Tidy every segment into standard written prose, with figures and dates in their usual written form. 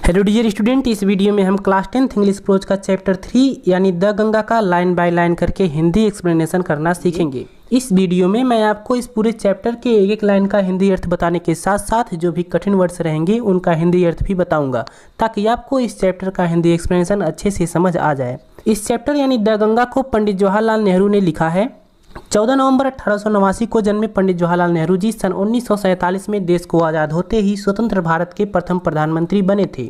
Hello dear student, इस video में हम क्लास 10th इंग्लिश प्रोज का चैप्टर 3 यानी द गंगा का लाइन बाय लाइन करके हिंदी एक्सप्लेनेशन करना सीखेंगे। इस वीडियो में मैं आपको इस पूरे चैप्टर के एक एक लाइन का हिंदी अर्थ बताने के साथ साथ जो भी कठिन वर्ड्स रहेंगे उनका हिंदी अर्थ भी बताऊंगा, ताकि आपको इस चैप्टर का हिंदी एक्सप्लेनेशन अच्छे से समझ आ जाए। इस चैप्टर यानी द गंगा को पंडित जवाहरलाल नेहरू ने लिखा है। 14 नवंबर 1889 को जन्मे पंडित जवाहरलाल नेहरू जी सन 1947 में देश को आज़ाद होते ही स्वतंत्र भारत के प्रथम प्रधानमंत्री बने थे।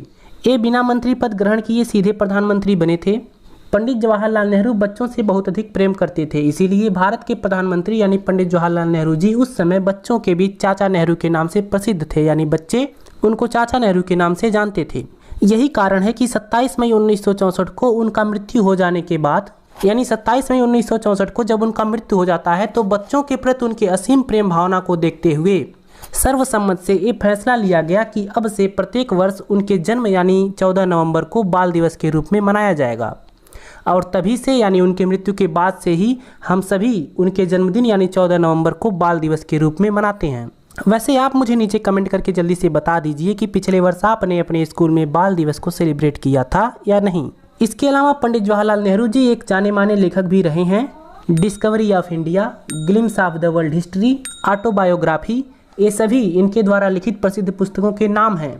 ये बिना मंत्री पद ग्रहण किए सीधे प्रधानमंत्री बने थे। पंडित जवाहरलाल नेहरू बच्चों से बहुत अधिक प्रेम करते थे, इसीलिए भारत के प्रधानमंत्री यानी पंडित जवाहरलाल नेहरू जी उस समय बच्चों के बीच चाचा नेहरू के नाम से प्रसिद्ध थे, यानी बच्चे उनको चाचा नेहरू के नाम से जानते थे। यही कारण है कि 27 मई 1964 को उनका मृत्यु हो जाने के बाद यानी 27 मई 1964 को जब उनका मृत्यु हो जाता है तो बच्चों के प्रति उनके असीम प्रेम भावना को देखते हुए सर्वसम्मत से ये फैसला लिया गया कि अब से प्रत्येक वर्ष उनके जन्म यानी 14 नवंबर को बाल दिवस के रूप में मनाया जाएगा। और तभी से यानी उनके मृत्यु के बाद से ही हम सभी उनके जन्मदिन यानी 14 नवंबर को बाल दिवस के रूप में मनाते हैं। वैसे आप मुझे नीचे कमेंट करके जल्दी से बता दीजिए कि पिछले वर्ष आपने अपने स्कूल में बाल दिवस को सेलिब्रेट किया था या नहीं। इसके अलावा पंडित जवाहरलाल नेहरू जी एक जाने माने लेखक भी रहे हैं। Discovery of India, glimpse of the world history, autobiography, ये सभी इनके द्वारा लिखित प्रसिद्ध पुस्तकों के नाम हैं।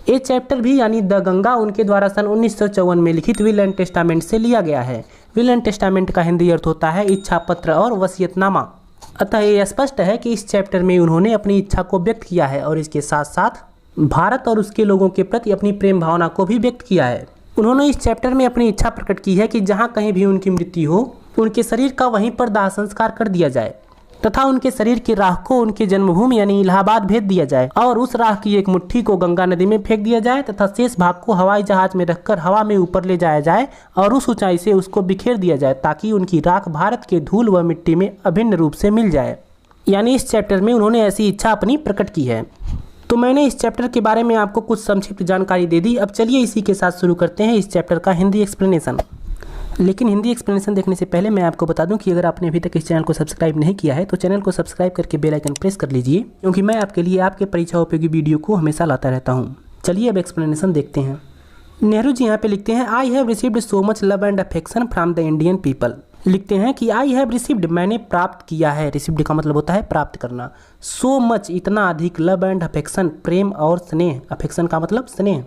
ये चैप्टर भी यानी द गंगा उनके द्वारा सन 1954 में लिखित विल एंड टेस्टामेंट से लिया गया है। विल एंड टेस्टामेंट का हिंदी अर्थ होता है इच्छा पत्र और वसीयतनामा। अतः ये स्पष्ट है कि इस चैप्टर में उन्होंने अपनी इच्छा को व्यक्त किया है और इसके साथ साथ भारत और उसके लोगों के प्रति अपनी प्रेम भावना को भी व्यक्त किया है। उन्होंने इस चैप्टर में अपनी इच्छा प्रकट की है कि जहाँ कहीं भी उनकी मृत्यु हो उनके शरीर का वहीं पर दाह संस्कार कर दिया जाए तथा उनके शरीर की राख को उनके जन्मभूमि यानी इलाहाबाद भेज दिया जाए और उस राख की एक मुट्ठी को गंगा नदी में फेंक दिया जाए तथा शेष भाग को हवाई जहाज में रखकर हवा में ऊपर ले जाया जाए और उस ऊंचाई से उसको बिखेर दिया जाए ताकि उनकी राख भारत के धूल व मिट्टी में अभिन्न रूप से मिल जाए। यानी इस चैप्टर में उन्होंने ऐसी इच्छा अपनी प्रकट की है। तो मैंने इस चैप्टर के बारे में आपको कुछ संक्षिप्त जानकारी दे दी। अब चलिए इसी के साथ शुरू करते हैं इस चैप्टर का हिंदी एक्सप्लेनेशन। लेकिन हिंदी एक्सप्लेनेशन देखने से पहले मैं आपको बता दूं कि अगर आपने अभी तक इस चैनल को सब्सक्राइब नहीं किया है तो चैनल को सब्सक्राइब करके बेल आइकन प्रेस कर लीजिए, क्योंकि मैं आपके लिए आपके परीक्षा उपयोगी वीडियो को हमेशा लाता रहता हूँ। चलिए अब एक्सप्लेनेशन देखते हैं। नेहरू जी यहाँ पे लिखते हैं, I have received so much love and affection from the Indian people. लिखते हैं कि आई हैव रिसीव्ड मैंने प्राप्त किया है। रिसीव्ड का मतलब होता है प्राप्त करना। सो मच इतना अधिक, लव एंड अफेक्शन प्रेम और स्नेह, अफेक्शन का मतलब स्नेह,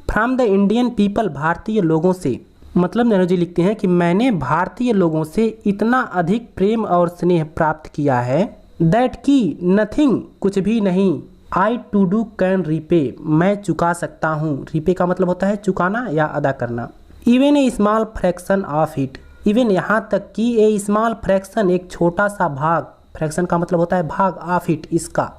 फ्रॉम द इंडियन पीपल भारतीय लोगों से। मतलब नेहरू जी लिखते हैं कि मैंने भारतीय लोगों से इतना अधिक प्रेम और स्नेह प्राप्त किया है, दैट की नथिंग कुछ भी नहीं, आई टू डू कैन रीपे मैं चुका सकता हूँ। रीपे का मतलब होता है चुकाना या अदा करना। Even a small fraction of it, even यहाँ तक कि ए स्मॉल फ्रैक्शन एक छोटा सा भाग, फ्रैक्शन का मतलब होता है भाग, ऑफ इट इसका,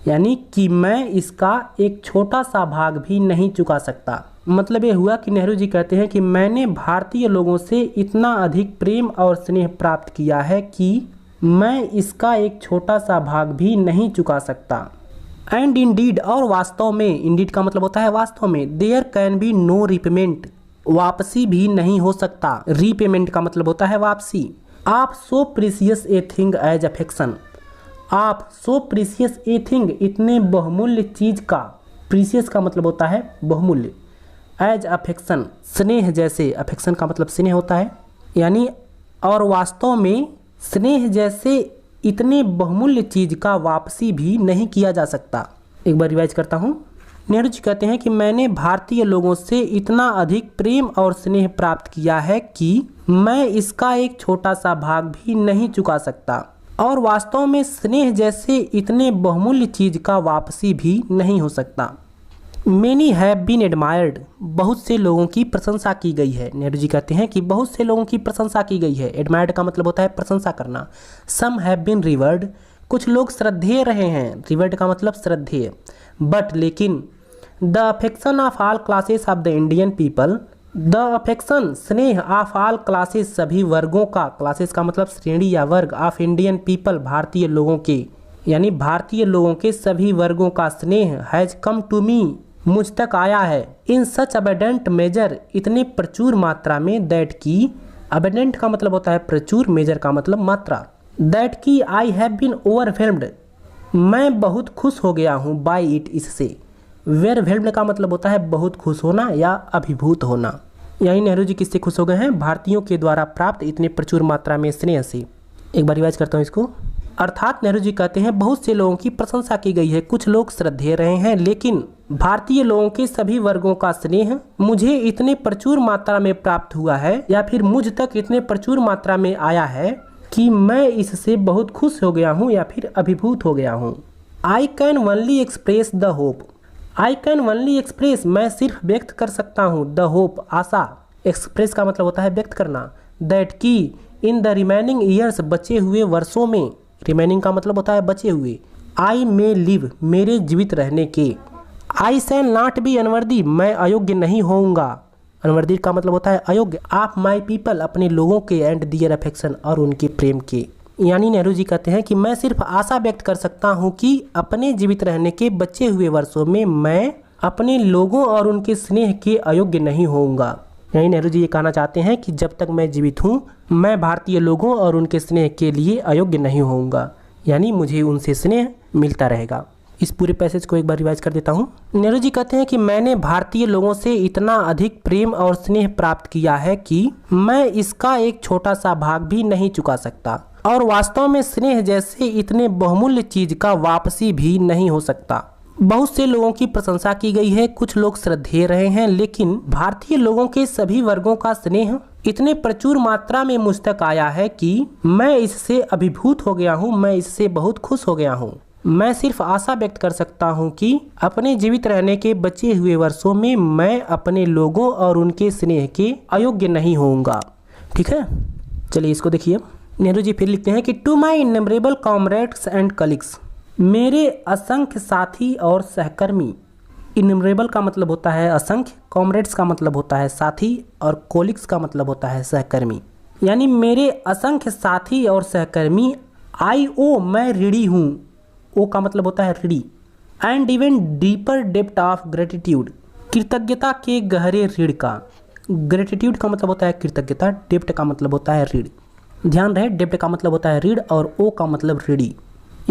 यानी कि मैं इसका एक छोटा सा भाग भी नहीं चुका सकता। मतलब ये हुआ कि नेहरू जी कहते हैं कि मैंने भारतीय लोगों से इतना अधिक प्रेम और स्नेह प्राप्त किया है कि मैं इसका एक छोटा सा भाग भी नहीं चुका सकता। एंड इंडीड और वास्तव में, इंडीड का मतलब होता है वास्तव में, there can be no repayment वापसी भी नहीं हो सकता। रीपेमेंट का मतलब होता है वापसी। आप so precious a thing as affection, आप सो प्रीसियस ए थिंग इतने बहुमूल्य चीज का, प्रीसियस का मतलब होता है बहुमूल्य, एज अफेक्शन स्नेह जैसे, अफेक्शन का मतलब स्नेह होता है, यानी और वास्तव में स्नेह जैसे इतने बहुमूल्य चीज का वापसी भी नहीं किया जा सकता। एक बार रिवाइज करता हूँ। नेहरू जी कहते हैं कि मैंने भारतीय लोगों से इतना अधिक प्रेम और स्नेह प्राप्त किया है कि मैं इसका एक छोटा सा भाग भी नहीं चुका सकता और वास्तव में स्नेह जैसे इतने बहुमूल्य चीज का वापसी भी नहीं हो सकता। Many have been admired, बहुत से लोगों की प्रशंसा की गई है। नेहरू जी कहते हैं कि बहुत से लोगों की प्रशंसा की गई है। admired का मतलब होता है प्रशंसा करना। Some have been revered, कुछ लोग श्रद्धेय रहे हैं। revered का मतलब श्रद्धेय। But लेकिन the affection of all classes of the Indian people, the affection स्नेह of all classes सभी वर्गों का, classes का मतलब श्रेणी या वर्ग, of Indian people भारतीय लोगों के, यानी भारतीय लोगों के सभी वर्गों का स्नेह, हैज कम टू मी मुझ तक आया है, इन सच अबेडेंट मेजर इतने प्रचुर मात्रा में, दैट की, अबेडेंट का मतलब होता है प्रचुर, मेजर का मतलब मात्रा, दैट की आई हैव बीन ओवरवेल्म्ड मैं बहुत खुश हो गया हूँ, बाय इट इससे, ओवरवेल्म्ड का मतलब होता है बहुत खुश होना या अभिभूत होना। यही नेहरू जी किससे खुश हो गए हैं? भारतीयों के द्वारा प्राप्त इतने प्रचुर मात्रा में स्नेह से। एक बार रिवाइज करता हूँ इसको। अर्थात नेहरू जी कहते हैं बहुत से लोगों की प्रशंसा की गई है, कुछ लोग श्रद्धेय रहे हैं, लेकिन भारतीय लोगों के सभी वर्गों का स्नेह मुझे इतने प्रचुर मात्रा में प्राप्त हुआ है या फिर मुझ तक इतने प्रचुर मात्रा में आया है कि मैं इससे बहुत खुश हो गया हूँ या फिर अभिभूत हो गया हूँ। I can only express the hope. I can only express, मैं सिर्फ व्यक्त कर सकता हूँ, द होप, आशा। एक्सप्रेस का मतलब होता है व्यक्त करना। दैट की इन द रिमेनिंग ईयर्स, बचे हुए वर्षों में, रिमेनिंग का मतलब होता है बचे हुए, आई मे लिव, मेरे जीवित रहने के। आई शैल नॉट बी अनवर्दी, मैं अयोग्य नहीं होऊंगा। अनवर्दी का मतलब होता है अयोग्य। ऑफ माई पीपल, अपने लोगों के, एंड दियर अफेक्शन, और उनके प्रेम के। यानी नेहरू जी कहते हैं कि मैं सिर्फ आशा व्यक्त कर सकता हूँ कि अपने जीवित रहने के बचे हुए वर्षों में मैं अपने लोगों और उनके स्नेह के अयोग्य नहीं होऊंगा। यानी नेहरू जी ये कहना चाहते हैं कि जब तक मैं जीवित हूँ मैं भारतीय लोगों और उनके स्नेह के लिए अयोग्य नहीं होऊंगा, यानी मुझे उनसे स्नेह मिलता रहेगा। इस पूरे पैसेज को एक बार रिवाइज कर देता हूँ। नेहरू जी कहते हैं कि मैंने भारतीय लोगों से इतना अधिक प्रेम और स्नेह प्राप्त किया है कि मैं इसका एक छोटा सा भाग भी नहीं चुका सकता, और वास्तव में स्नेह जैसे इतने बहुमूल्य चीज का वापसी भी नहीं हो सकता। बहुत से लोगों की प्रशंसा की गई है, कुछ लोग श्रद्धेय रहे हैं, लेकिन भारतीय लोगों के सभी वर्गों का स्नेह इतने प्रचुर मात्रा में मुझ तक आया है कि मैं इससे अभिभूत हो गया हूँ, मैं इससे बहुत खुश हो गया हूँ। मैं सिर्फ आशा व्यक्त कर सकता हूँ कि अपने जीवित रहने के बचे हुए वर्षों में मैं अपने लोगों और उनके स्नेह के अयोग्य नहीं होऊंगा। ठीक है, चलिए इसको देखिए। नेहरू जी फिर लिखते हैं कि to my innumerable comrades and colleagues, मेरे असंख्य साथी और सहकर्मी। इनमरेबल का मतलब होता है असंख्य, कॉमरेड्स का मतलब होता है साथी, और कोलिग्स का मतलब होता है सहकर्मी। यानी मेरे असंख्य साथी और सहकर्मी। आई ओ, मैं ऋणी हूँ, ओ का मतलब होता है ऋणी। And even deeper depth of gratitude, कृतज्ञता के गहरे ऋण का। ग्रेटिट्यूड का मतलब होता है कृतज्ञता, डेप्थ का मतलब होता है ऋण। ध्यान रहे, डेप्थ का मतलब होता है ऋण और ओ का मतलब ऋणी।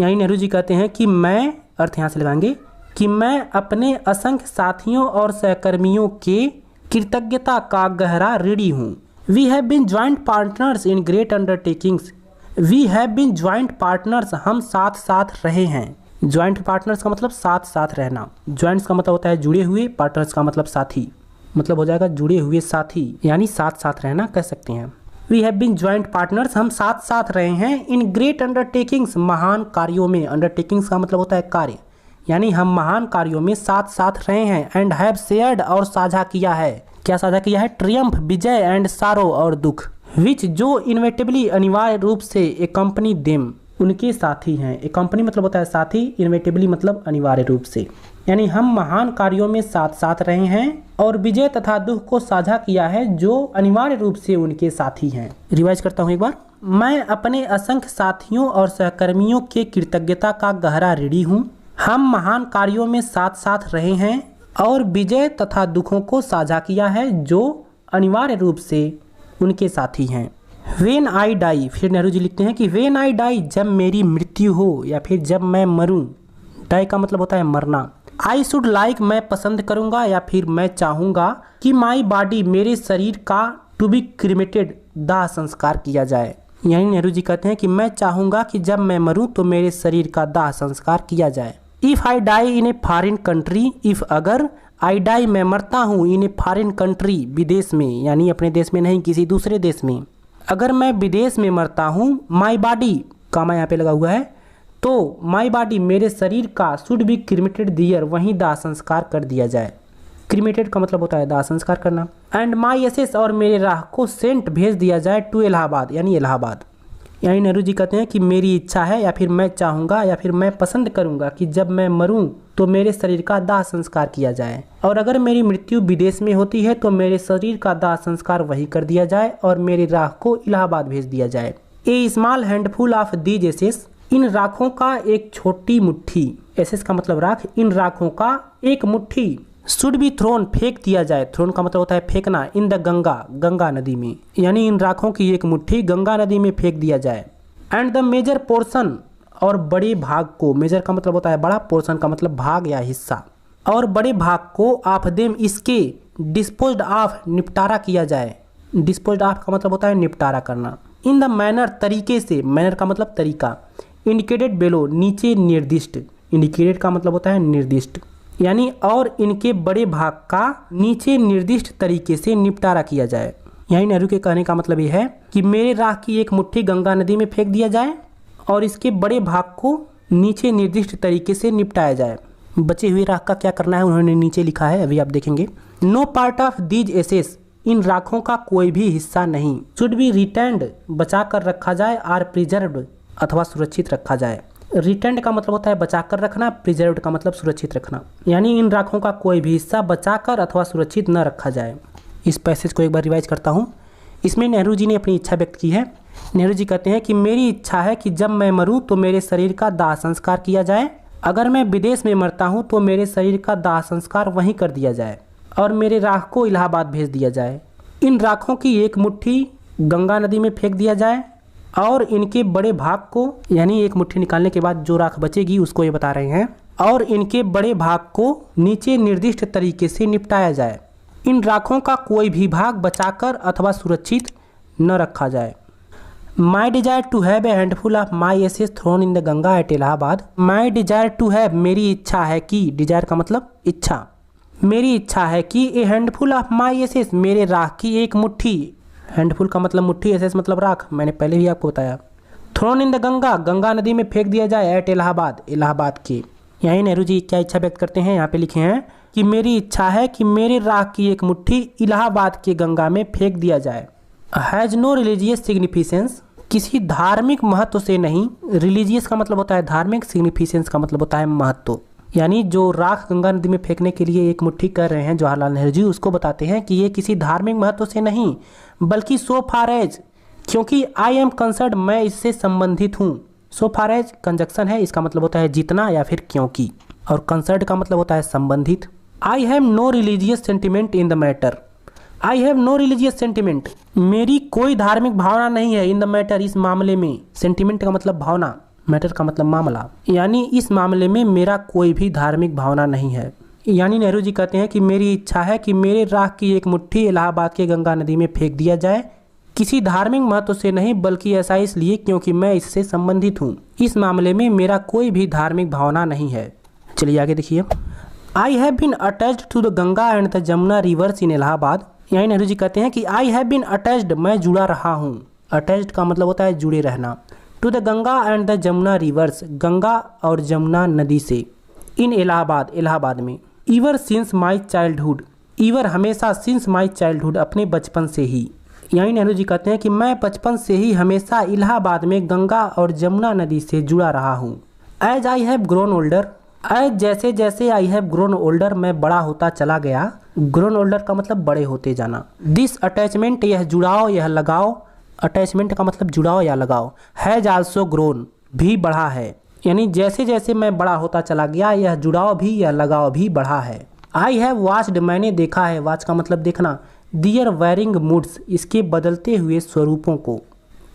यही नेहरू जी कहते हैं कि मैं, अर्थ यहाँ से लगाएंगे, कि मैं अपने असंख्य साथियों और सहकर्मियों के कृतज्ञता का गहरा ऋणी हूँ। We have been joint partners in great undertakings. We have been joint partners, हम साथ साथ रहे हैं। ज्वाइंट पार्टनर्स का मतलब साथ साथ रहना। ज्वाइंट्स का मतलब होता है जुड़े हुए, पार्टनर्स का मतलब साथी, मतलब हो जाएगा जुड़े हुए साथी, यानी साथ साथ रहना कह सकते हैं। We have been joint partners, हम साथ साथ रहे हैं। इन ग्रेट अंडरटेकिंग्स, महान कार्यों में। अंडरटेकिंग्स का मतलब होता है कार्य, यानी हम महान कार्यों में साथ साथ रहे हैं। एंड हैव शेयर्ड, और साझा किया है। क्या साझा किया है? ट्रियम्फ, विजय, एंड सारो, और दुख। विच, जो इनवेटेबली, अनिवार्य रूप से, ए कंपनी देम, उनके साथी हैं। ए कंपनी मतलब होता है साथी, इनवेटेबली मतलब अनिवार्य रूप से। यानी हम महान कार्यों में साथ साथ रहे हैं और विजय तथा दुख को साझा किया है, जो अनिवार्य रूप से उनके साथी हैं। रिवाइज करता हूँ एक बार। मैं अपने असंख्य साथियों और सहकर्मियों के कृतज्ञता का गहरा ऋणी हूँ। हम महान कार्यों में साथ साथ रहे हैं और विजय तथा दुखों को साझा किया है, जो अनिवार्य रूप से उनके साथी हैं। वेन आई डाई, फिर नेहरू जी लिखते हैं कि वेन आई डाई, जब मेरी मृत्यु हो या फिर जब मैं मरूं। डाई का मतलब होता है मरना। आई शुड लाइक, मैं पसंद करूंगा या फिर मैं चाहूंगा कि माई बॉडी, मेरे शरीर का, टू बी क्रिमेटेड, दाह संस्कार किया जाए। यानी नेहरू जी कहते हैं कि मैं चाहूंगा कि जब मैं मरूं तो मेरे शरीर का दाह संस्कार किया जाए। If I die in a foreign country, if, अगर, आई डाई, मैं मरता हूँ, इन ए फॉरेन कंट्री, विदेश में, यानी अपने देश में नहीं किसी दूसरे देश में। अगर मैं विदेश में मरता हूँ, माई बॉडी, कामा यहाँ पे लगा हुआ है, तो माई बॉडी, मेरे शरीर का, शुड बी क्रिमेटेड दियर, वहीं दाह संस्कार कर दिया जाए। क्रिमेटेड का मतलब होता है दाह संस्कार करना। एंड माई एसेस, और मेरे राह को सेंट, भेज दिया जाए, टू इलाहाबाद, यानी इलाहाबाद। यानी नेहरू जी कहते हैं कि मेरी इच्छा है या फिर मैं चाहूँगा या फिर मैं पसंद करूँगा कि जब मैं मरूँ तो मेरे शरीर का दाह संस्कार किया जाए, और अगर मेरी मृत्यु विदेश में होती है तो मेरे शरीर का दाह संस्कार वहीं कर दिया जाए और मेरी राह को इलाहाबाद भेज दिया जाए। A small handful of these ashes, इन राखों का एक छोटी मुट्ठी, एसेस का मतलब राख, इन राखों का एक मुट्ठी, शुड बी थ्रोन, फेंक दिया जाए। थ्रोन का मतलब होता है फेंकना। इन द गंगा, गंगा नदी में, यानी इन राखों की एक मुट्ठी गंगा नदी में फेंक दिया जाए। एंड द मेजर पोर्शन, और बड़े भाग को, मेजर का मतलब होता है बड़ा, पोर्शन का मतलब भाग या हिस्सा, और बड़े भाग को ऑफ देम इसके डिस्पोज्ड ऑफ निपटारा किया जाए। डिस्पोज्ड ऑफ का मतलब होता है निपटारा करना। इन द मैनर तरीके से, मैनर का मतलब तरीका, इंडिकेटेड बेलो नीचे निर्दिष्ट, इंडिकेटेड का मतलब होता है निर्दिष्ट, यानी और इनके बड़े भाग का नीचे निर्दिष्ट तरीके से निपटारा किया जाए। यानी नेहरू के कहने का मतलब ये है कि मेरे राख की एक मुट्ठी गंगा नदी में फेंक दिया जाए और इसके बड़े भाग को नीचे निर्दिष्ट तरीके से निपटाया जाए। बचे हुए राख का क्या करना है उन्होंने नीचे लिखा है, अभी आप देखेंगे। No part of these ashes, इन राखों का कोई भी हिस्सा नहीं, शुड बी रिटेन्ड बचा कर रखा जाए, आर प्रिजर्व्ड अथवा सुरक्षित रखा जाए। रिटेन्ड का मतलब होता है बचा कर रखना, प्रिजर्व्ड का मतलब सुरक्षित रखना, यानी इन राखों का कोई भी हिस्सा बचाकर अथवा सुरक्षित न रखा जाए। इस पैसेज को एक बार रिवाइज करता हूँ। इसमें नेहरू जी ने अपनी इच्छा व्यक्त की है। नेहरू जी कहते हैं कि मेरी इच्छा है कि जब मैं मरूँ तो मेरे शरीर का दाह संस्कार किया जाए, अगर मैं विदेश में मरता हूँ तो मेरे शरीर का दाह संस्कार वहीं कर दिया जाए और मेरे राख को इलाहाबाद भेज दिया जाए। इन राखों की एक मुट्ठी गंगा नदी में फेंक दिया जाए और इनके बड़े भाग को, यानी एक मुट्ठी निकालने के बाद जो राख बचेगी उसको ये बता रहे हैं, और इनके बड़े भाग को नीचे निर्दिष्ट तरीके से निपटाया जाए। इन राखों का कोई भी भाग बचाकर अथवा सुरक्षित न रखा जाए। My desire to have a handful of my ashes thrown in the Ganga at Allahabad. My desire to have, मेरी इच्छा है कि, डिजायर का मतलब इच्छा, मेरी इच्छा है कि ए हैंडफुल ऑफ माई एसेस, मेरे राख की एक मुट्ठी, हैंडफुल का मतलब मुट्ठी, एसेस मतलब राख, मैंने पहले भी आपको बताया। Thrown in the Ganga, Ganga नदी में फेंक दिया जाए, एट इलाहाबाद, इलाहाबाद के। यहीं नेहरू जी क्या इच्छा व्यक्त करते हैं, यहाँ पे लिखे हैं कि मेरी इच्छा है कि मेरे राख की एक मुट्ठी इलाहाबाद के गंगा में फेंक दिया जाए। हैज़ नो रिलीजियस सिग्निफिकेंस, किसी धार्मिक महत्व से नहीं। रिलीजियस का मतलब होता है धार्मिक, सिग्निफिकेंस का मतलब होता है महत्व, यानी जो राख गंगा नदी में फेंकने के लिए एक मुट्ठी कर रहे हैं जवाहरलाल नेहरू जी, उसको बताते हैं कि ये किसी धार्मिक महत्व से नहीं, बल्कि सो फार एज, क्योंकि आई एम कंसर्न, मैं इससे संबंधित हूँ। सो फार एज कंजक्शन है, इसका मतलब होता है जितना या फिर क्योंकि, और कंसर्न का मतलब होता है संबंधित। I have no religious sentiment in the matter, I have no religious sentiment, मेरी कोई धार्मिक भावना नहीं है, इन द मैटर, इस मामले में। सेंटिमेंट का मतलब भावना, मैटर का मतलब मामला, यानी इस मामले में मेरा कोई भी धार्मिक भावना नहीं है। यानी नेहरू जी कहते हैं कि मेरी इच्छा है कि मेरे राख की एक मुट्ठी इलाहाबाद के गंगा नदी में फेंक दिया जाए, किसी धार्मिक महत्व से नहीं, बल्कि ऐसा इसलिए क्योंकि मैं इससे संबंधित हूँ। इस मामले में मेरा कोई भी धार्मिक भावना नहीं है। चलिए आगे देखिए। I have been attached to the Ganga and the Jamuna rivers in Allahabad. यानी नेहरू जी कहते हैं कि आई हैव बीन अटैच्ड, मैं जुड़ा रहा हूँ। अटैच्ड का मतलब होता है जुड़े रहना। To the Ganga and the Jamuna rivers, Ganga और जमुना नदी से, इन इलाहाबाद, इलाहाबाद में। ईवर सिंस माई चाइल्डहुड, ईवर हमेशा, सिंस माई चाइल्डहुड अपने बचपन से ही। यानी नेहरू जी कहते हैं कि मैं बचपन से ही हमेशा इलाहाबाद में गंगा और जमुना नदी से जुड़ा रहा हूँ। As I have grown older, as जैसे जैसे आई हैव ग्रोन ओल्डर, मैं बड़ा होता चला गया। ग्रोन ओल्डर का मतलब बड़े होते जाना। दिस अटैचमेंट, यह जुड़ाव, यह लगाव, अटैचमेंट का मतलब जुड़ाव या लगाव, हैज आल्सो ग्रोन, भी बढ़ा है। यानी जैसे जैसे मैं बड़ा होता चला गया, यह जुड़ाव भी, यह लगाव भी बढ़ा है। आई हैव वॉच्ड, मैंने देखा है, वॉच का मतलब देखना। दियर वेरिंग मूड्स, इसके बदलते हुए स्वरूपों को।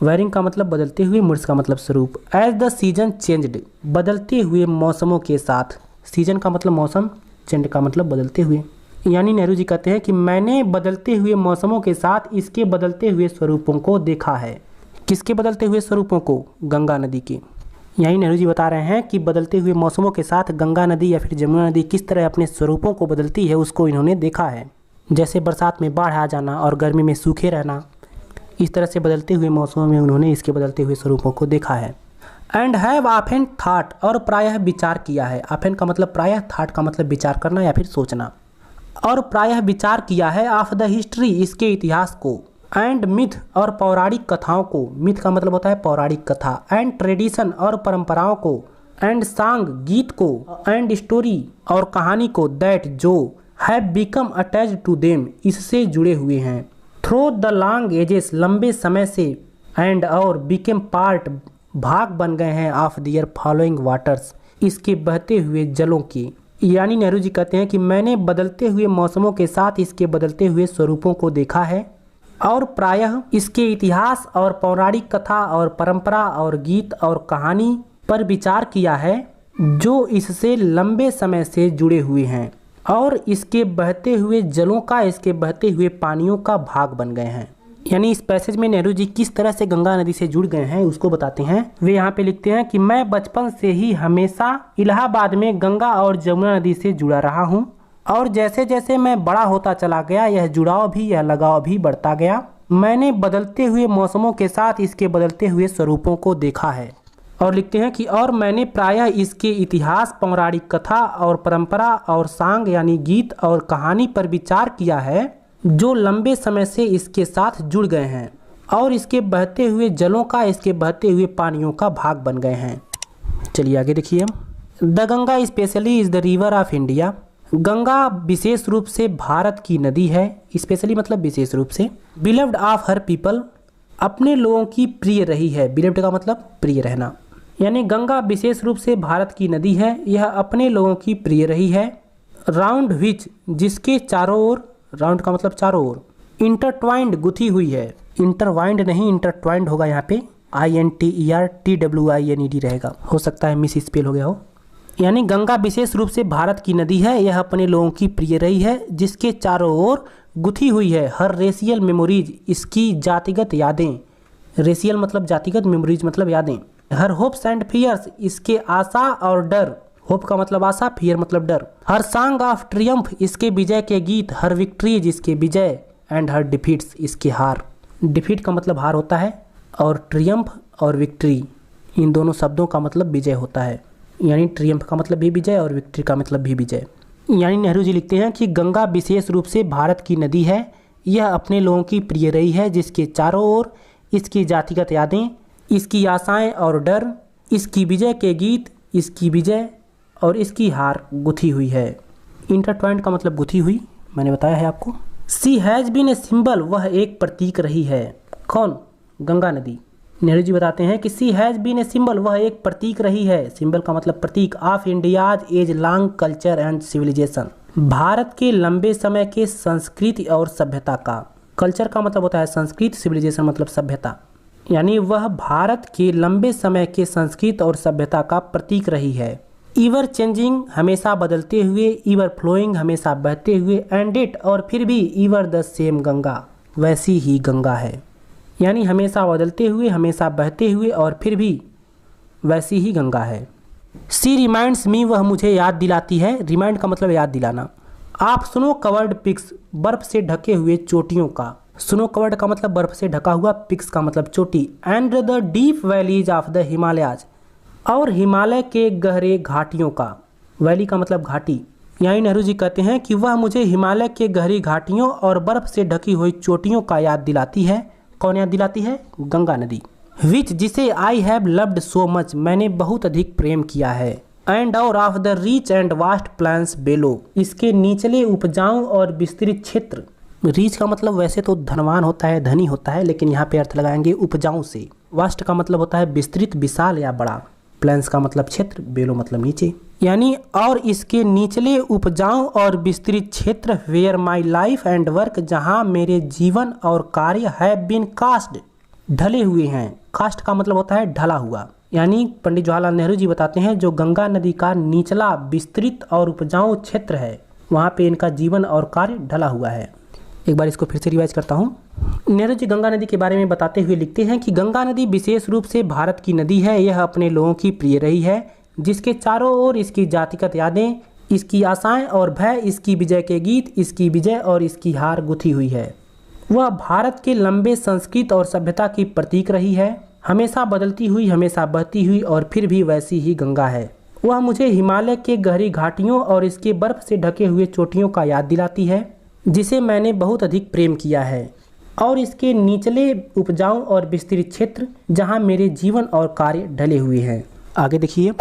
वेरिंग का मतलब बदलते हुए, मूड्स का मतलब स्वरूप। एज द सीजन चेंज्ड, बदलते हुए मौसमों के साथ। सीजन का मतलब मौसम, चेंज का मतलब बदलते हुए। यानी नेहरू जी कहते हैं कि मैंने बदलते हुए मौसमों के साथ इसके बदलते हुए स्वरूपों को देखा है। किसके बदलते हुए स्वरूपों को? गंगा नदी के। यही नेहरू जी बता रहे हैं कि बदलते हुए मौसमों के साथ गंगा नदी या फिर जमुना नदी किस तरह अपने स्वरूपों को बदलती है, उसको इन्होंने देखा है। जैसे बरसात में बाढ़ आ जाना और गर्मी में सूखे रहना, इस तरह से बदलते हुए मौसमों में उन्होंने इसके बदलते हुए स्वरूपों को देखा है। एंड हैव ऑफन थॉट, और प्रायः विचार किया है। ऑफन का मतलब प्रायः, थॉट का मतलब विचार करना या फिर सोचना। और प्रायः विचार किया है ऑफ द हिस्ट्री, इसके इतिहास को। एंड मिथ, और पौराणिक कथाओं को। मिथ का मतलब होता है पौराणिक कथा। एंड ट्रेडिशन, और परंपराओं को। एंड सॉन्ग, गीत को। एंड स्टोरी, और कहानी को। दैट, जो। Have become attached to them, इससे जुड़े हुए हैं। थ्रो द लॉन्ग एजेस, लंबे समय से। एंड, और। बिकेम पार्ट, भाग बन गए हैं। ऑफ दियर फॉलोइंग वाटर्स, इसके बहते हुए जलों के। यानी नेहरू जी कहते हैं कि मैंने बदलते हुए मौसमों के साथ इसके बदलते हुए स्वरूपों को देखा है और प्रायः इसके इतिहास और पौराणिक कथा और परंपरा और गीत और कहानी पर विचार किया है। जो इससे लंबे समय से जुड़े हुए हैं और इसके बहते हुए जलों का, इसके बहते हुए पानियों का भाग बन गए हैं। यानी इस पैसेज में नेहरू जी किस तरह से गंगा नदी से जुड़ गए हैं उसको बताते हैं। वे यहाँ पे लिखते हैं कि मैं बचपन से ही हमेशा इलाहाबाद में गंगा और जमुना नदी से जुड़ा रहा हूँ और जैसे जैसे मैं बड़ा होता चला गया यह जुड़ाव भी, यह लगाव भी बढ़ता गया। मैंने बदलते हुए मौसमों के साथ इसके बदलते हुए स्वरूपों को देखा है। और लिखते हैं कि और मैंने प्रायः इसके इतिहास, पौराणिक कथा और परंपरा और सांग यानी गीत और कहानी पर विचार किया है जो लंबे समय से इसके साथ जुड़ गए हैं और इसके बहते हुए जलों का, इसके बहते हुए पानियों का भाग बन गए हैं। चलिए आगे देखिए। The Ganga specially is the river of India. Ganga विशेष रूप से भारत की नदी है। स्पेशली मतलब विशेष रूप से। बिलव्ड ऑफ हर पीपल, अपने लोगों की प्रिय रही है। बिलव्ड का मतलब प्रिय रहना। यानी गंगा विशेष रूप से भारत की नदी है, यह अपने लोगों की प्रिय रही है। राउंड विच, जिसके चारों ओर, राउंड का मतलब चारों ओर, इंटरट्वाइंड गुथी हुई है। इंटरवाइंड नहीं, इंटरट्वाइंड होगा यहाँ पे, INTERTWINED रहेगा। हो सकता है मिस स्पेल हो गया हो। यानी गंगा विशेष रूप से भारत की नदी है, यह अपने लोगों की प्रिय रही है, जिसके चारों ओर गुथी हुई है हर रेशियल मेमोरीज, इसकी जातिगत यादें। रेशियल मतलब जातिगत, मेमोरीज मतलब यादें। हर होप्स एंड फियर्स, इसके आशा और डर। होप का मतलब आशा, फियर मतलब डर। हर सॉन्ग ऑफ ट्रियम्फ, इसके विजय के गीत। हर विक्ट्रीज, इसके विजय। एंड हर डिफीट्स, इसके हार। डिफीट का मतलब हार होता है और ट्रियम्फ और विक्ट्री इन दोनों शब्दों का मतलब विजय होता है। यानी ट्रियम्फ का मतलब भी विजय और विक्ट्री का मतलब भी विजय। यानी नेहरू जी लिखते हैं कि गंगा विशेष रूप से भारत की नदी है, यह अपने लोगों की प्रिय रही है, जिसके चारों ओर इसकी जातिगत यादें, इसकी आशाएं और डर, इसकी विजय के गीत, इसकी विजय और इसकी हार गुथी हुई है। इंटरट्वाइंड का मतलब गुथी हुई, मैंने बताया है आपको। सी हैज़ बीन ए सिंबल, वह एक प्रतीक रही है। कौन? गंगा नदी। नेहरू जी बताते हैं कि she has been a symbol, वह एक प्रतीक रही है। सिंबल का मतलब प्रतीक। Of India's age long culture and civilisation, Bharat के लंबे समय के संस्कृति और सभ्यता का। कल्चर का मतलब होता है संस्कृति, सिविलाइजेशन मतलब सभ्यता। यानी वह भारत के लंबे समय के संस्कृति और सभ्यता का प्रतीक रही है। ईवर चेंजिंग, हमेशा बदलते हुए। ईवर फ्लोइंग, हमेशा बहते हुए। एंड इट, और फिर भी। ईवर द सेम गंगा, वैसी ही गंगा है। यानी हमेशा बदलते हुए, हमेशा बहते हुए और फिर भी वैसी ही गंगा है। सी रिमाइंड्स मी, वह मुझे याद दिलाती है। रिमाइंड का मतलब याद दिलाना। आप स्नो कवर्ड पिक्स, बर्फ से ढके हुए चोटियों का। स्नो कवर्ड का मतलब बर्फ से ढका हुआ, पिक्स का मतलब चोटी। And the deep valleys of the Himalayas, और हिमालय के गहरे घाटियों का। वैली का मतलब घाटी। यानी नेहरू जी कहते हैं कि वह मुझे हिमालय के गहरी घाटियों और बर्फ से ढकी हुई चोटियों का याद दिलाती है। कौन याद दिलाती है? गंगा नदी। विच, जिसे I have loved so much, मैंने बहुत अधिक प्रेम किया है। एंड और of the rich and vast plains below, इसके निचले उपजाऊ और विस्तृत क्षेत्र। रीच का मतलब वैसे तो धनवान होता है, धनी होता है, लेकिन यहाँ पे अर्थ लगाएंगे उपजाऊ से। वास्ट का मतलब होता है विस्तृत, विशाल या बड़ा। प्लान्स का मतलब क्षेत्र, बेलो मतलब नीचे। यानी और इसके निचले उपजाऊ और विस्तृत क्षेत्र। Where my life and work, जहाँ मेरे जीवन और कार्य हैव बीन कास्ट, ढले हुए हैं। कास्ट का मतलब होता है ढला हुआ। यानी पंडित जवाहरलाल नेहरू जी बताते हैं जो गंगा नदी का निचला, विस्तृत और उपजाऊ क्षेत्र है, वहाँ पे इनका जीवन और कार्य ढला हुआ है। एक बार इसको फिर से रिवाइज करता हूँ। नेहरू जी गंगा नदी के बारे में बताते हुए लिखते हैं कि गंगा नदी विशेष रूप से भारत की नदी है, यह अपने लोगों की प्रिय रही है, जिसके चारों ओर इसकी जातिगत यादें, इसकी आशाएं और भय, इसकी विजय के गीत, इसकी विजय और इसकी हार गुथी हुई है। वह भारत के लंबे संस्कृति और सभ्यता की प्रतीक रही है, हमेशा बदलती हुई, हमेशा बहती हुई और फिर भी वैसी ही गंगा है। वह मुझे हिमालय के गहरी घाटियों और इसके बर्फ से ढके हुए चोटियों का याद दिलाती है, जिसे मैंने बहुत अधिक प्रेम किया है, और इसके निचले उपजाऊ और विस्तृत क्षेत्र, जहाँ मेरे जीवन और कार्य ढले हुए हैं। आगे देखिए।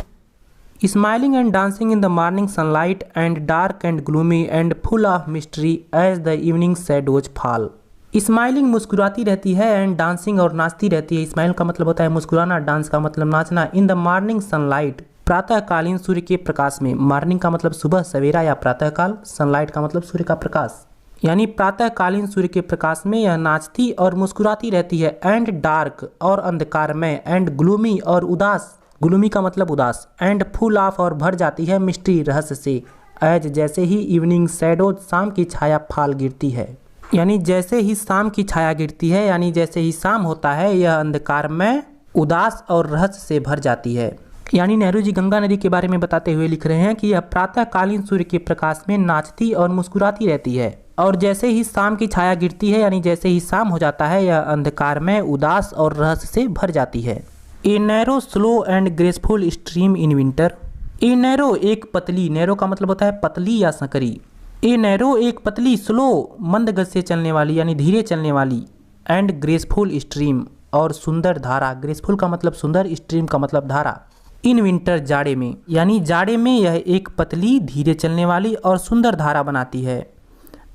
Smiling and dancing in the morning sunlight and dark and gloomy and full of mystery as the evening shadows fall. Smiling मुस्कुराती रहती है, एंड डांसिंग और नाचती रहती है। स्माइल का मतलब होता है मुस्कुराना, डांस का मतलब नाचना। इन द मॉर्निंग सनलाइट, प्रातःकालीन सूर्य के प्रकाश में। मॉर्निंग का मतलब सुबह, सवेरा या प्रातःकाल। सनलाइट का मतलब सूर्य का प्रकाश। यानी प्रातःकालीन सूर्य के प्रकाश में यह नाचती और मुस्कुराती रहती है। एंड डार्क, और अंधकारमय। एंड ग्लूमी, और उदास। ग्लूमी का मतलब उदास। एंड फुल ऑफ और भर जाती है मिस्ट्री रहस्य से। एज जैसे ही इवनिंग शैडोज शाम की छाया फाल गिरती है, यानी जैसे ही शाम की छाया गिरती है, यानी जैसे ही शाम होता है यह अंधकार में उदास और रहस्य से भर जाती है। यानी नेहरू जी गंगा नदी के बारे में बताते हुए लिख रहे हैं कि यह प्रातःकालीन सूर्य के प्रकाश में नाचती और मुस्कुराती रहती है, और जैसे ही शाम की छाया गिरती है, यानी जैसे ही शाम हो जाता है यह अंधकार में उदास और रहस्य से भर जाती है। A narrow slow and graceful stream in winter. A narrow एक पतली, नैरो का मतलब होता है पतली या संकरी। ए नैरो एक पतली, स्लो मंद गति से चलने वाली यानी धीरे चलने वाली, एंड ग्रेसफुल स्ट्रीम और सुंदर धारा। ग्रेसफुल का मतलब सुंदर, स्ट्रीम का मतलब धारा। इन विंटर जाड़े में, यानी जाड़े में यह एक पतली धीरे चलने वाली और सुंदर धारा बनाती है।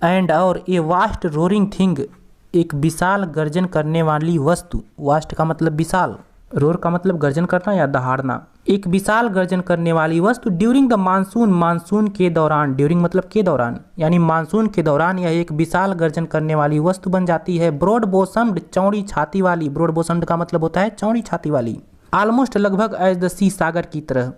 एंड और ए वास्ट रोरिंग थिंग, एक विशाल गर्जन करने वाली वस्तु। वास्ट का मतलब विशाल, रोर का मतलब गर्जन करना या दहाड़ना। एक विशाल गर्जन करने वाली वस्तु ड्यूरिंग द मानसून, मानसून के दौरान, ड्यूरिंग मतलब के दौरान, यानी मानसून के दौरान यह एक विशाल गर्जन करने वाली वस्तु बन जाती है। ब्रॉड बोसम्ड, चौड़ी छाती वाली। ब्रॉड बोसम्ड का मतलब होता है चौड़ी छाती वाली। ऑलमोस्ट लगभग एज द सी, सागर की तरह,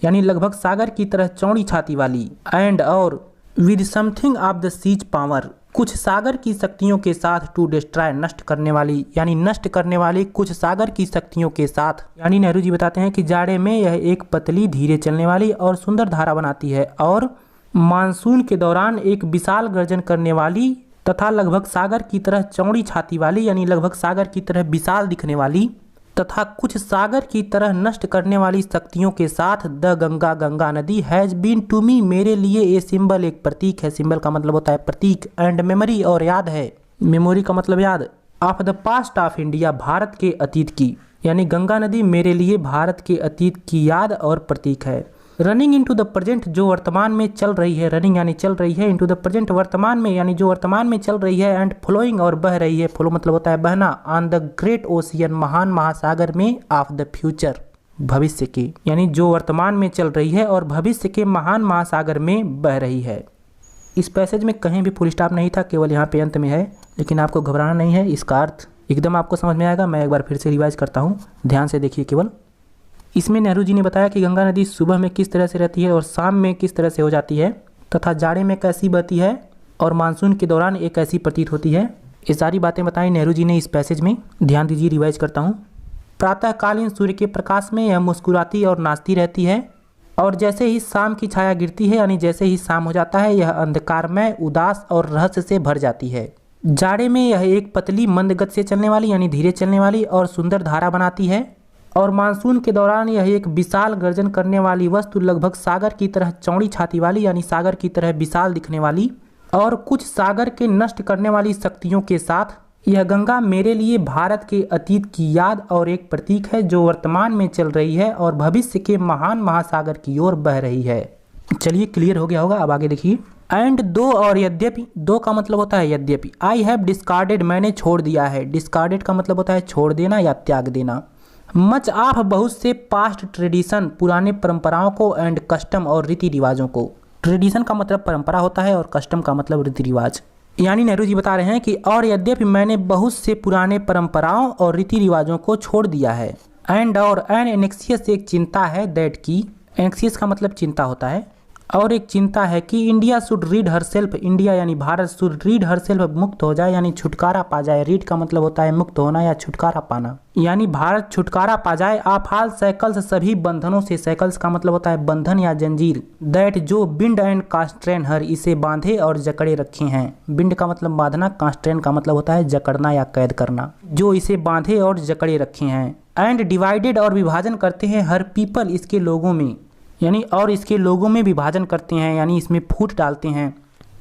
यानी लगभग सागर की तरह चौड़ी छाती वाली। एंड और with something of the sea's power, कुछ सागर की शक्तियों के साथ। टू डिस्ट्रॉय, नष्ट करने वाली, यानी नष्ट करने वाली कुछ सागर की शक्तियों के साथ। यानी नेहरू जी बताते हैं कि जाड़े में यह एक पतली धीरे चलने वाली और सुंदर धारा बनाती है, और मानसून के दौरान एक विशाल गर्जन करने वाली तथा लगभग सागर की तरह चौड़ी छाती वाली, यानी लगभग सागर की तरह विशाल दिखने वाली तथा कुछ सागर की तरह नष्ट करने वाली शक्तियों के साथ। द गंगा, गंगा नदी हैज बीन टू मी, मेरे लिए ए सिंबल, एक प्रतीक है। सिंबल का मतलब होता है प्रतीक। एंड मेमोरी और याद है, मेमोरी का मतलब याद। Of the past of India, Bharat के अतीत की, यानी गंगा नदी मेरे लिए भारत के अतीत की याद और प्रतीक है। रनिंग इनटू द प्रेजेंट, जो वर्तमान में चल रही है। रनिंग यानी चल रही है, इनटू द प्रेजेंट वर्तमान में, यानी जो वर्तमान में चल रही है। एंड फ्लोइंग और बह रही है, फ्लो मतलब होता है बहना। ऑन द ग्रेट ओशियन, महान महासागर में। ऑफ द फ्यूचर, भविष्य के, यानी जो वर्तमान में चल रही है और भविष्य के महान महासागर में बह रही है। इस पैसेज में कहीं भी फुल स्टॉप नहीं था, केवल यहाँ पे अंत में है, लेकिन आपको घबराना नहीं है, इसका अर्थ एकदम आपको समझ में आएगा। मैं एक बार फिर से रिवाइज करता हूँ, ध्यान से देखिए केवल। इसमें नेहरू जी ने बताया कि गंगा नदी सुबह में किस तरह से रहती है और शाम में किस तरह से हो जाती है, तथा जाड़े में कैसी बहती है और मानसून के दौरान एक ऐसी प्रतीत होती है। ये सारी बातें बताई नेहरू जी ने इस पैसेज में। ध्यान दीजिए, रिवाइज करता हूँ। प्रातःकालीन सूर्य के प्रकाश में यह मुस्कुराती और नाचती रहती है, और जैसे ही शाम की छाया गिरती है, यानी जैसे ही शाम हो जाता है, यह अंधकार में उदास और रहस्य से भर जाती है। जाड़े में यह एक पतली मंद गति से चलने वाली, यानी धीरे चलने वाली और सुंदर धारा बनाती है, और मानसून के दौरान यह एक विशाल गर्जन करने वाली वस्तु लगभग सागर की तरह चौड़ी छाती वाली, यानी सागर की तरह विशाल दिखने वाली, और कुछ सागर के नष्ट करने वाली शक्तियों के साथ। यह गंगा मेरे लिए भारत के अतीत की याद और एक प्रतीक है, जो वर्तमान में चल रही है और भविष्य के महान महासागर की ओर बह रही है। चलिए, क्लियर हो गया होगा, अब आगे देखिए। एंड दो और यद्यपि, दो का मतलब होता है यद्यपि। आई हैव डिस्कार्डेड, मैंने छोड़ दिया है। डिस्कार्डेड का मतलब होता है छोड़ देना या त्याग देना। मच ऑफ, बहुत से पास्ट ट्रेडिशन, पुराने परंपराओं को। एंड कस्टम और रीति रिवाजों को। ट्रेडिशन का मतलब परंपरा होता है और कस्टम का मतलब रीति रिवाज। यानी नेहरू जी बता रहे हैं कि और यद्यपि मैंने बहुत से पुराने परंपराओं और रीति रिवाजों को छोड़ दिया है। एंड और एन एनेक्सियस, एक चिंता है। दैट की, एनेक्सियस का मतलब चिंता होता है, और एक चिंता है कि India should read herself, India यानी भारत, शुड रीड हरसेल्फ, मुक्त हो जाए यानी छुटकारा पा जाए। रीड का मतलब होता है मुक्त होना या छुटकारा पाना, यानी भारत छुटकारा पा जाए। ऑफ ऑल साइकिल्स, सभी बंधनों से। साइकिल्स का मतलब होता है बंधन या जंजीर। दैट, जो बिंड एंड कांस्ट्रेन हर, इसे बांधे और जकड़े रखे हैं। बिंड का मतलब बांधना, कांस्ट्रेन का मतलब होता है जकड़ना या कैद करना। जो इसे बांधे और जकड़े रखे हैं। एंड डिवाइडेड, और विभाजन करते हैं हर पीपल, इसके लोगों में, यानी और इसके लोगों में विभाजन करते हैं, यानी इसमें फूट डालते हैं।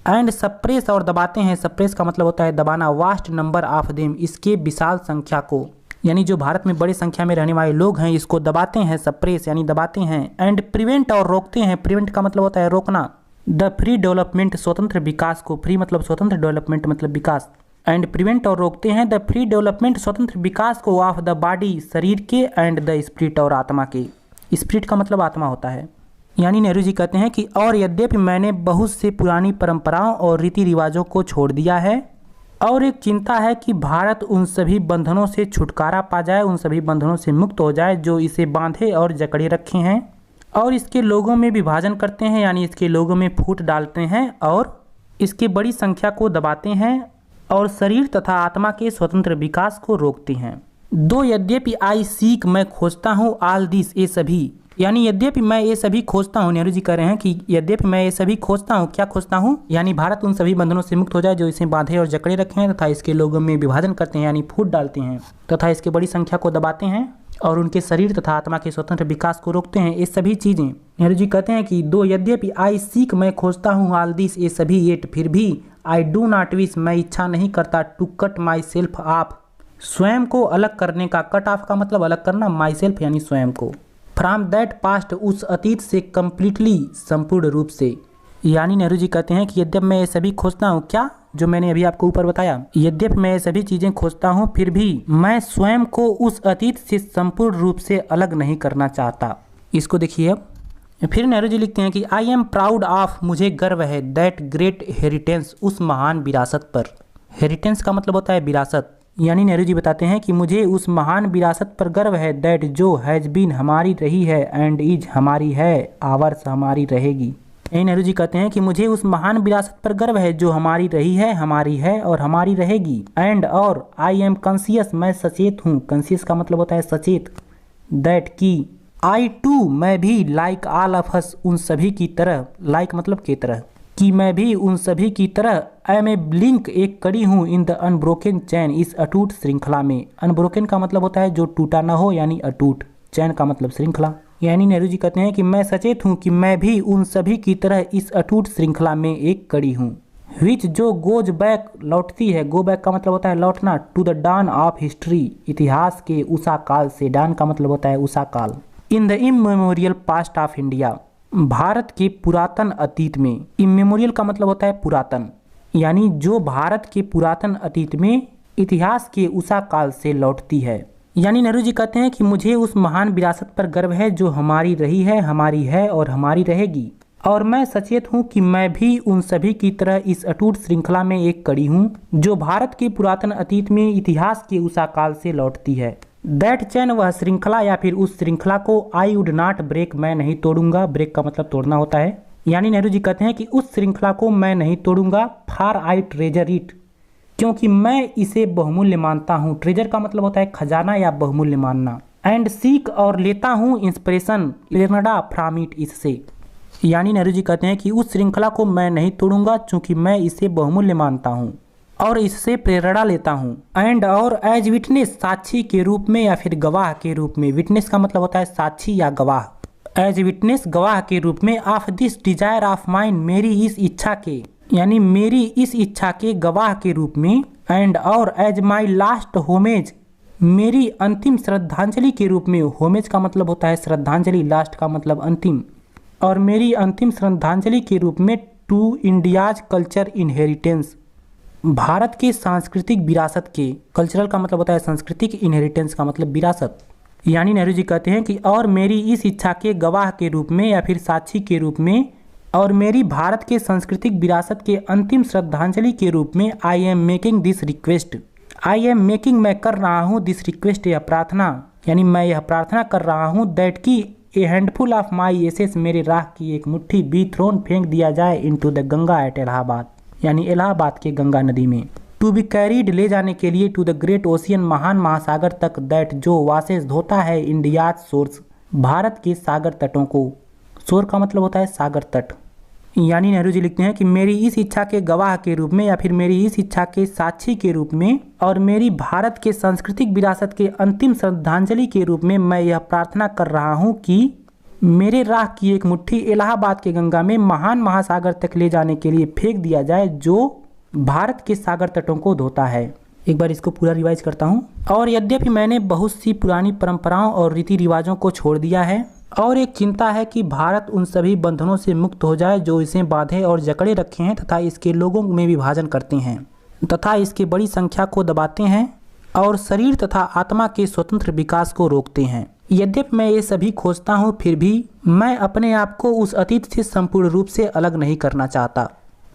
एंड सप्रेस, और दबाते हैं। सप्रेस का मतलब होता है दबाना। वास्ट नंबर ऑफ देम, इसके विशाल संख्या को, यानी जो भारत में बड़ी संख्या में रहने वाले लोग हैं इसको दबाते हैं। सप्रेस यानी दबाते हैं। एंड प्रिवेंट, और रोकते हैं। प्रिवेंट का मतलब होता है रोकना। द फ्री डेवलपमेंट, स्वतंत्र विकास को। फ्री मतलब स्वतंत्र, डेवलपमेंट मतलब विकास। एंड प्रिवेंट, और रोकते हैं। द फ्री डेवलपमेंट, स्वतंत्र विकास को। ऑफ द बॉडी, शरीर के। एंड द स्पिरिट, और आत्मा के। स्पिरिट का मतलब आत्मा होता है। यानी नेहरू जी कहते हैं कि और यद्यपि मैंने बहुत से पुरानी परंपराओं और रीति रिवाजों को छोड़ दिया है। और एक चिंता है कि भारत उन सभी बंधनों से छुटकारा पा जाए, उन सभी बंधनों से मुक्त हो जाए जो इसे बांधे और जकड़े रखे हैं और इसके लोगों में विभाजन करते हैं, यानी इसके लोगों में फूट डालते हैं और इसके बड़ी संख्या को दबाते हैं और शरीर तथा आत्मा के स्वतंत्र विकास को रोकते हैं। दो यद्यपि आई सीक, मैं खोजता हूँ, ऑल दिस, ये सभी, यानी यद्यपि मैं ये सभी खोजता हूँ। नेहरू जी कह रहे हैं कि यद्यपि मैं ये सभी खोजता हूँ, क्या खोजता हूँ, यानी भारत उन सभी बंधनों से मुक्त हो जाए जो इसे बांधे और जकड़े रखे हैं तथा इसके लोगों में विभाजन करते हैं, यानी फूट डालते हैं तथा इसके बड़ी संख्या को दबाते हैं और उनके शरीर तथा आत्मा के स्वतंत्र विकास को रोकते हैं। ये सभी चीज़ें नेहरू जी कहते हैं कि दो यद्यपि आई सीक, मैं खोजता हूँ, ऑल दिस, ये सभी, येट, फिर भी, आई डू नॉट विश, मैं इच्छा नहीं करता, to cut myself off, स्वयं को अलग करने का, कट ऑफ का मतलब अलग करना, माई सेल्फ यानी स्वयं को, फ्रॉम दैट पास्ट, उस अतीत से, कम्प्लीटली, संपूर्ण रूप से। यानी नेहरू जी कहते हैं कि यद्यपि मैं ये सभी खोजता हूँ, क्या, जो मैंने अभी आपको ऊपर बताया, यद्यपि मैं ये सभी चीजें खोजता हूँ, फिर भी मैं स्वयं को उस अतीत से संपूर्ण रूप से अलग नहीं करना चाहता। इसको देखिए अब फिर नेहरू जी लिखते हैं कि आई एम प्राउड ऑफ, मुझे गर्व है, दैट ग्रेट हेरिटेंस, उस महान विरासत पर। हेरिटेंस का मतलब होता है विरासत, यानी नेहरू जी बताते हैं कि मुझे उस महान विरासत पर गर्व है, दैट जो हैज बीन, हमारी रही है, एंड इज, हमारी है, आवर्स, हमारी रहेगी। यही नेहरू जी कहते हैं कि मुझे उस महान विरासत पर गर्व है जो हमारी रही है, हमारी है और हमारी रहेगी। एंड और, आई एम कॉन्शियस, मैं सचेत हूँ, कॉन्शियस का मतलब होता है सचेत, दैट की, आई टू, मैं भी, लाइक ऑल ऑफ अस, उन सभी की तरह, लाइक मतलब के तरह, कि मैं भी उन सभी की तरह, आई एम ए लिंक, एक कड़ी हूँ, इन द अनब्रोकन चैन, इस अटूट श्रृंखला में। अनब्रोकन का मतलब होता है जो टूटा न हो, यानी अटूट, चैन का मतलब श्रृंखला। यानी नेहरू जी कहते हैं कि मैं सचेत हूँ कि मैं भी उन सभी की तरह इस अटूट श्रृंखला में एक कड़ी हूँ। विच, जो, गोज बैक, लौटती है, गो बैक का मतलब होता है लौटना, to the dawn of history, इतिहास के उषा काल से, डान का मतलब होता है उषा काल, in the immemorial past of India, Bharat के पुरातन अतीत में। इमेमोरियल का मतलब होता है पुरातन, यानी जो भारत के पुरातन अतीत में इतिहास के उषा काल से लौटती है। यानी नेहरू जी कहते हैं कि मुझे उस महान विरासत पर गर्व है जो हमारी रही है, हमारी है और हमारी रहेगी, और मैं सचेत हूँ कि मैं भी उन सभी की तरह इस अटूट श्रृंखला में एक कड़ी हूँ जो भारत के पुरातन अतीत में इतिहास के उषा काल से लौटती है। दैट चैन, वह श्रृंखला या फिर उस श्रृंखला को, आई वुड नॉट ब्रेक, मैं नहीं तोड़ूंगा, ब्रेक का मतलब तोड़ना होता है। यानी नेहरू जी कहते हैं कि उस श्रृंखला को मैं नहीं तोड़ूंगा, फॉर आई ट्रेजर इट, क्योंकि मैं इसे बहुमूल्य मानता हूँ। ट्रेजर का मतलब होता है खजाना या बहुमूल्य मानना। एंड सीक, और लेता हूँ इंस्पिरेशन, प्रेरणा, फ्रॉम इट, इससे। यानी नेहरू जी कहते हैं कि उस श्रृंखला को मैं नहीं तोड़ूंगा क्योंकि मैं इसे बहुमूल्य मानता हूँ और इससे प्रेरणा लेता हूँ। एंड और, एज विटनेस, साक्षी के रूप में या फिर गवाह के रूप में। विटनेस का मतलब होता है साक्षी या गवाह। एज विटनेस, गवाह के रूप में, of this desire of mine, मेरी इस इच्छा के, यानी मेरी इस इच्छा के गवाह के रूप में। एंड और, एज माई लास्ट होमेज, मेरी अंतिम श्रद्धांजलि के रूप में। होमेज का मतलब होता है श्रद्धांजलि, लास्ट का मतलब अंतिम, और मेरी अंतिम श्रद्धांजलि के रूप में, to India's culture inheritance, Bharat के सांस्कृतिक विरासत के। कल्चरल का मतलब होता है सांस्कृतिक, इनहेरिटेंस का मतलब विरासत। यानी नेहरू जी कहते हैं कि और मेरी इस इच्छा के गवाह के रूप में या फिर साक्षी के रूप में, और मेरी भारत के सांस्कृतिक विरासत के अंतिम श्रद्धांजलि के रूप में, I am making this request, I am making, मैं कर रहा हूँ, दिस रिक्वेस्ट, यह प्रार्थना, यानी मैं यह प्रार्थना कर रहा हूँ, दैट की, ए हैंडफुल ऑफ माई एसेस, मेरे राख की एक मुट्ठी, बी थ्रोन, फेंक दिया जाए, into the Ganga at Allahabad, यानी इलाहाबाद के गंगा नदी में। टू बी कैरीड, ले जाने के लिए, टू द ग्रेट ओशियन, महान महासागर तक, दैट जो, वासेस, धोता है, इंडियाज सोर्स, भारत के सागर तटों को। सोर का मतलब होता है सागर तट। यानी नेहरू जी लिखते हैं कि मेरी इस इच्छा के गवाह के रूप में या फिर मेरी इस इच्छा के साक्षी के रूप में और मेरी भारत के सांस्कृतिक विरासत के अंतिम श्रद्धांजलि के रूप में मैं यह प्रार्थना कर रहा हूँ कि मेरे राख की एक मुट्ठी इलाहाबाद के गंगा में महान महासागर तक ले जाने के लिए फेंक दिया जाए, जो भारत के सागर तटों को धोता है। एक बार इसको पूरा रिवाइज करता हूँ। और यद्यपि मैंने बहुत सी पुरानी परंपराओं और रीति रिवाजों को छोड़ दिया है और एक चिंता है कि भारत उन सभी बंधनों से मुक्त हो जाए जो इसे बांधे और जकड़े रखे हैं तथा इसके लोगों में विभाजन करते हैं तथा इसके बड़ी संख्या को दबाते हैं और शरीर तथा आत्मा के स्वतंत्र विकास को रोकते हैं। यद्यपि मैं ये सभी खोजता हूँ, फिर भी मैं अपने आप को उस अतीत से संपूर्ण रूप से अलग नहीं करना चाहता।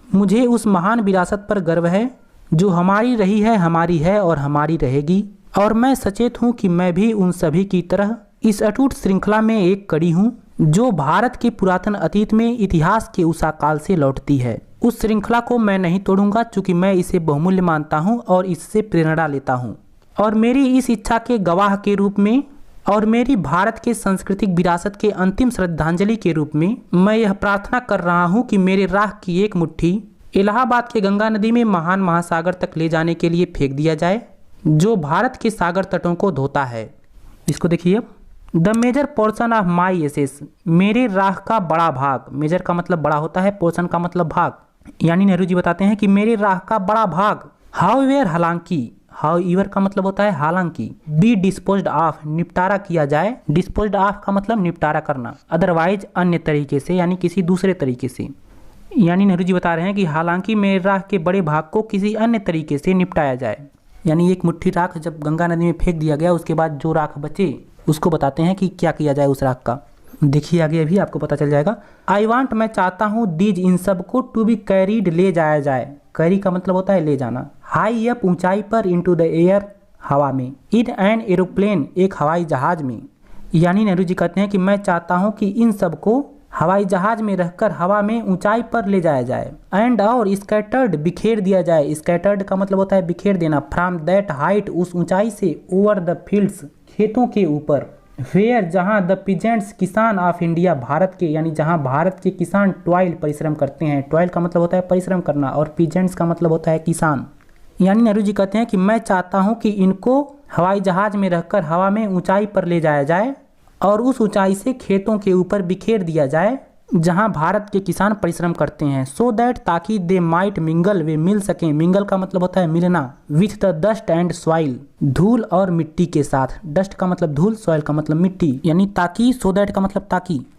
मुझे उस महान विरासत पर गर्व है जो हमारी रही है, हमारी है और हमारी रहेगी। और मैं सचेत हूँ कि मैं भी उन सभी की तरह इस अटूट श्रृंखला में एक कड़ी हूँ जो भारत के पुरातन अतीत में इतिहास के उषा काल से लौटती है। उस श्रृंखला को मैं नहीं तोड़ूंगा, चूँकि मैं इसे बहुमूल्य मानता हूँ और इससे प्रेरणा लेता हूँ। और मेरी इस इच्छा के गवाह के रूप में और मेरी भारत के सांस्कृतिक विरासत के अंतिम श्रद्धांजलि के रूप में मैं यह प्रार्थना कर रहा हूँ कि मेरे राख की एक मुट्ठी इलाहाबाद के गंगा नदी में महान महासागर तक ले जाने के लिए फेंक दिया जाए, जो भारत के सागर तटों को धोता है। इसको देखिए, the major portion of my ashes, मेरे राख का बड़ा भाग। मेजर का मतलब बड़ा होता है, पोर्शन का मतलब भाग। यानी नेहरू जी बताते हैं कि मेरे राख का बड़ा भाग, हाउएवर हालांकि, हाउएवर का मतलब होता है हालांकि, बी डिस्पोज्ड ऑफ, निपटारा किया जाए। डिस्पोज्ड ऑफ का मतलब निपटारा करना, अदरवाइज अन्य तरीके से, यानी किसी दूसरे तरीके से। यानी नेहरू जी बता रहे हैं कि हालांकि मेरे राख के बड़े भाग को किसी अन्य तरीके से निपटाया जाए। यानी एक मुट्ठी राख जब गंगा नदी में फेंक दिया गया, उसके बाद जो राख बचे उसको बताते हैं कि क्या किया जाए उस राख का। देखिए आगे अभी आपको पता चल जाएगा। आई वांट, मैं चाहता हूँ, दीज, इन सब को, टू बी कैरीड, ले जाया जाए। कैरी का मतलब होता है ले जाना। हाई अप, ऊंचाई पर, इनटू द एयर, हवा में। इन एन एरोप्लेन, एक हवाई जहाज में। यानी नेहरू जी कहते हैं कि मैं चाहता हूँ कि इन सब को हवाई जहाज में रहकर हवा में ऊंचाई पर ले जाया जाए। एंड, और स्कैटर्ड, बिखेर दिया जाए। स्कैटर्ड का मतलब होता है बिखेर देना। फ्रॉम दैट हाइट, उस ऊंचाई से, ओवर द फील्ड्स, खेतों के ऊपर। वेयर, जहां, द पीजेंट्स, किसान ऑफ इंडिया, भारत के, यानी जहां भारत के किसान टॉयल, परिश्रम करते हैं। टॉयल का मतलब होता है परिश्रम करना और पीजेंट्स का मतलब होता है किसान। यानी नेहरू जी कहते हैं कि मैं चाहता हूं कि इनको हवाई जहाज में रहकर हवा में ऊंचाई पर ले जाया जाए और उस ऊंचाई से खेतों के ऊपर बिखेर दिया जाए जहां भारत के किसान परिश्रम करते हैं। सो दैट, ताकि दे माइट मिंगल, वे मिल सकें। मिंगल का मतलब होता है मिलना। With the dust and soil, धूल और मिट्टी के साथ। डस्ट का मतलब धूल, सॉइल का मतलब मिट्टी। यानी ताकि, सो दैट का मतलब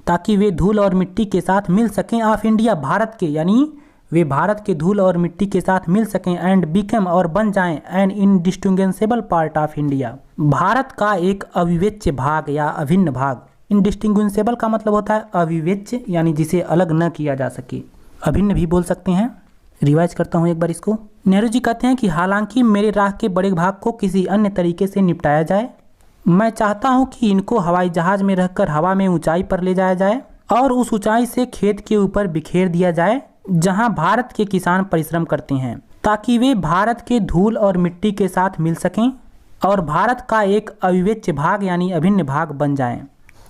ताकि वे धूल और मिट्टी के साथ मिल सकें। ऑफ इंडिया, भारत के, यानी वे भारत के धूल और मिट्टी के साथ मिल सकें। एंड बिकम, और बन जाएं, an indistinguishable part of India, Bharat का एक अविवेच्य भाग या अभिन्न भाग। इनडिस्टिंग्विशेबल का मतलब होता है अविवेच्य, यानी जिसे अलग न किया जा सके। अभिन्न भी बोल सकते हैं। रिवाइज करता हूँ एक बार इसको। नेहरू जी कहते हैं कि हालांकि मेरे राख के बड़े भाग को किसी अन्य तरीके से निपटाया जाए, मैं चाहता हूँ कि इनको हवाई जहाज में रहकर हवा में ऊंचाई पर ले जाया जाए और उस ऊंचाई से खेत के ऊपर बिखेर दिया जाए जहां भारत के किसान परिश्रम करते हैं, ताकि वे भारत के धूल और मिट्टी के साथ मिल सकें और भारत का एक अविवेच्य भाग यानी अभिन्न भाग बन जाएं।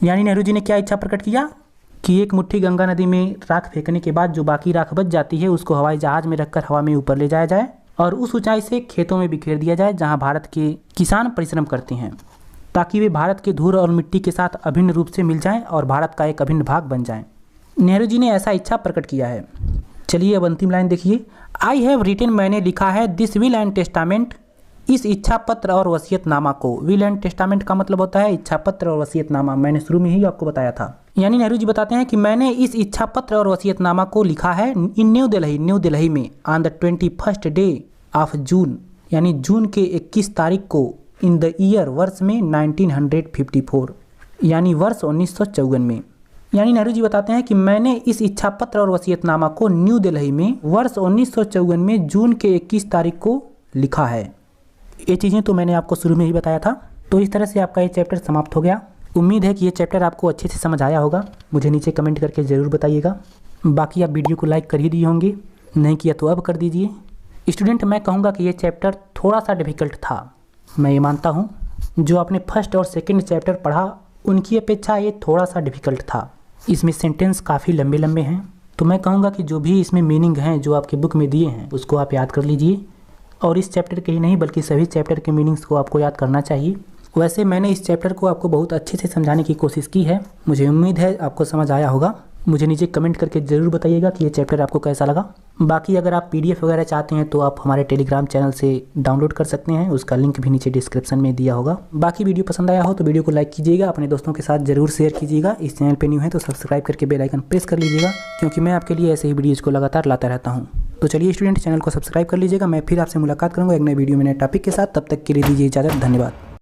यानी नेहरू जी ने क्या इच्छा प्रकट किया कि एक मुट्ठी गंगा नदी में राख फेंकने के बाद जो बाकी राख बच जाती है उसको हवाई जहाज में रखकर हवा में ऊपर ले जाया जाए और उस ऊंचाई से खेतों में बिखेर दिया जाए जहां भारत के किसान परिश्रम करते हैं, ताकि वे भारत के धूल और मिट्टी के साथ अभिन्न रूप से मिल जाएं और भारत का एक अभिन्न भाग बन जाएं। नेहरू जी ने ऐसा इच्छा प्रकट किया है। चलिए अब अंतिम लाइन देखिए। आई हैव रिटन, मैंने लिखा है, दिस विल एंड टेस्टामेंट, इस इच्छा पत्र और वसीयतनामा को। विल एंड टेस्टामेंट का मतलब होता है इच्छा पत्र और वसीयतनामा। मैंने शुरू में ही आपको बताया था। यानी नेहरू जी बताते हैं कि मैंने इस इच्छा पत्र और वसीयतनामा को लिखा है इन न्यू दिल्ली में on the 21 day of June, यानी जून के 21 तारीख को, इन द ईयर, वर्ष में 1954, यानी वर्ष 1954 में। यानी नेहरू जी बताते हैं कि मैंने इस इच्छा पत्र और वसीयतनामा को न्यू दिल्ली में वर्ष 1954 में जून के 21 तारीख को लिखा है। ये चीज़ें तो मैंने आपको शुरू में ही बताया था। तो इस तरह से आपका ये चैप्टर समाप्त हो गया। उम्मीद है कि ये चैप्टर आपको अच्छे से समझ आया होगा। मुझे नीचे कमेंट करके ज़रूर बताइएगा। बाकी आप वीडियो को लाइक कर ही दिए होंगे, नहीं किया तो अब कर दीजिए। स्टूडेंट, मैं कहूँगा कि ये चैप्टर थोड़ा सा डिफ़िकल्ट था, मैं ये मानता हूँ। जो आपने फर्स्ट और सेकेंड चैप्टर पढ़ा उनकी अपेक्षा ये थोड़ा सा डिफ़िकल्ट था। इसमें सेंटेंस काफ़ी लंबे लंबे हैं, तो मैं कहूँगा कि जो भी इसमें मीनिंग हैं जो आपके बुक में दिए हैं उसको आप याद कर लीजिए। और इस चैप्टर के ही नहीं बल्कि सभी चैप्टर के मीनिंग्स को आपको याद करना चाहिए। वैसे मैंने इस चैप्टर को आपको बहुत अच्छे से समझाने की कोशिश की है। मुझे उम्मीद है आपको समझ आया होगा। मुझे नीचे कमेंट करके ज़रूर बताइएगा कि ये चैप्टर आपको कैसा लगा। बाकी अगर आप PDF वगैरह चाहते हैं तो आप हमारे टेलीग्राम चैनल से डाउनलोड कर सकते हैं, उसका लिंक भी नीचे डिस्क्रिप्शन में दिया होगा। बाकी वीडियो पसंद आया हो तो वीडियो को लाइक कीजिएगा, अपने दोस्तों के साथ ज़रूर शेयर कीजिएगा। इस चैनल पर न्यू है तो सब्सक्राइब करके बेल आइकन प्रेस कर लीजिएगा, क्योंकि मैं आपके लिए ऐसे ही वीडियोज़ को लगातार लाता रहता हूँ। तो चलिए स्टूडेंट, चैनल को सब्सक्राइब कर लीजिएगा। मैं फिर आपसे मुलाकात करूँगा एक नए वीडियो में नए टॉपिक के साथ। तब तक के लिए दीजिए इजाज़त। धन्यवाद।